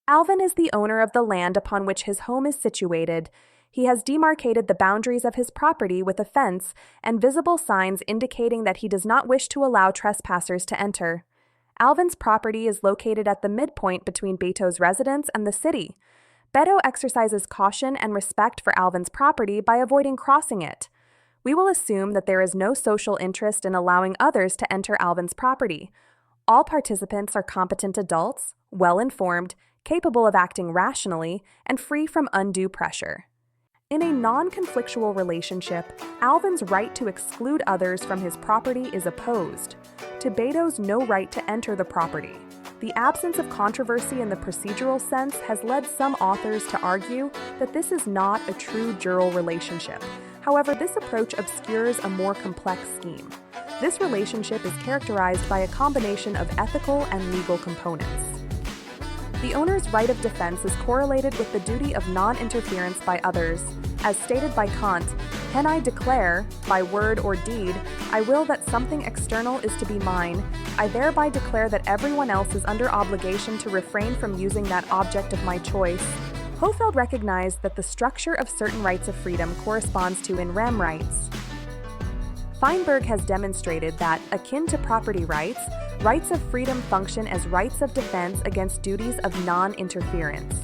Alvin is the owner of the land upon which his home is situated. He has demarcated the boundaries of his property with a fence and visible signs indicating that he does not wish to allow trespassers to enter. Alvin's property is located at the midpoint between Beto's residence and the city. Beto exercises caution and respect for Alvin's property by avoiding crossing it. We will assume that there is no social interest in allowing others to enter Alvin's property. All participants are competent adults, well-informed, capable of acting rationally, and free from undue pressure. In a non-conflictual relationship, Alvin's right to exclude others from his property is opposed to Beto's no right to enter the property. The absence of controversy in the procedural sense has led some authors to argue that this is not a true Jural relationship. However, this approach obscures a more complex scheme. This relationship is characterized by a combination of ethical and legal components. The owner's right of defense is correlated with the duty of non-interference by others. As stated by Kant, "Can I declare, by word or deed, I will that something external is to be mine, I thereby declare that everyone else is under obligation to refrain from using that object of my choice." Hofeld recognized that the structure of certain rights of freedom corresponds to in rem rights. Feinberg has demonstrated that, akin to property rights, rights of freedom function as rights of defense against duties of non-interference.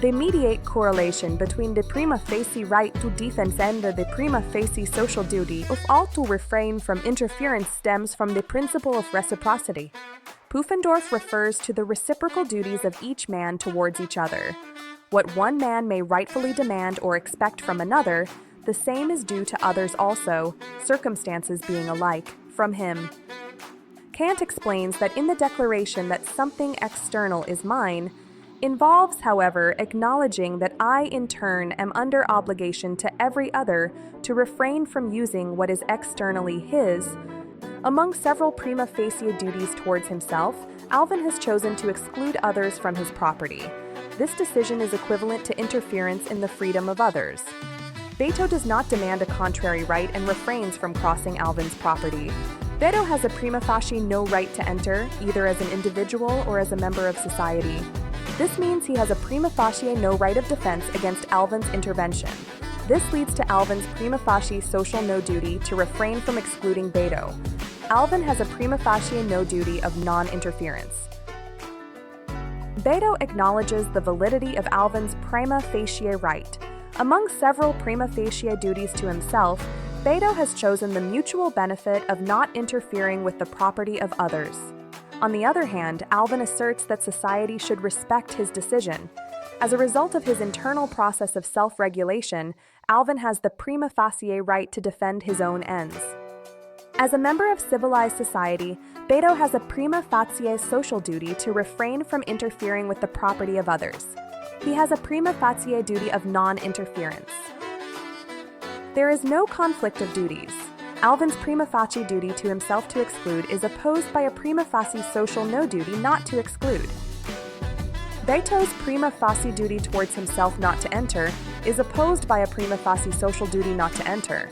They mediate correlation between the prima facie right to defense and the prima facie social duty of all to refrain from interference stems from the principle of reciprocity. Pufendorf refers to the reciprocal duties of each man towards each other. What one man may rightfully demand or expect from another, the same is due to others also, circumstances being alike, from him. Kant explains that in the declaration that something external is mine, involves, however, acknowledging that I, in turn, am under obligation to every other to refrain from using what is externally his. Among several prima facie duties towards himself, Alvin has chosen to exclude others from his property. This decision is equivalent to interference in the freedom of others. Beto does not demand a contrary right and refrains from crossing Alvin's property. Beto has a prima facie no right to enter, either as an individual or as a member of society. This means he has a prima facie no right of defense against Alvin's intervention. This leads to Alvin's prima facie social no duty to refrain from excluding Beto. Alvin has a prima facie no duty of non-interference. Beto acknowledges the validity of Alvin's prima facie right. Among several prima facie duties to himself, Beto has chosen the mutual benefit of not interfering with the property of others. On the other hand, Alvin asserts that society should respect his decision. As a result of his internal process of self-regulation, Alvin has the prima facie right to defend his own ends. As a member of civilized society, Beto has a prima facie social duty to refrain from interfering with the property of others. He has a prima facie duty of non-interference. There is no conflict of duties. Alvin's prima facie duty to himself to exclude is opposed by a prima facie social no duty not to exclude. Beto's prima facie duty towards himself not to enter is opposed by a prima facie social duty not to enter.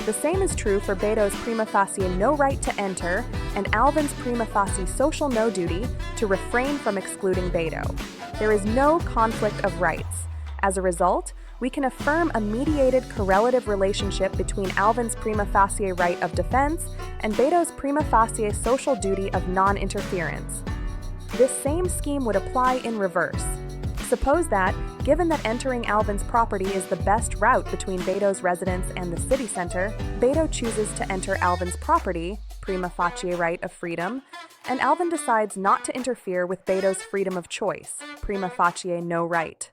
The same is true for Beto's prima facie no right to enter and Alvin's prima facie social no duty to refrain from excluding Beto. There is no conflict of rights. As a result, we can affirm a mediated correlative relationship between Alvin's prima facie right of defense and Beto's prima facie social duty of non-interference. This same scheme would apply in reverse. Suppose that, given that entering Alvin's property is the best route between Beto's residence and the city center, Beto chooses to enter Alvin's property, prima facie right of freedom, and Alvin decides not to interfere with Beto's freedom of choice, prima facie no right.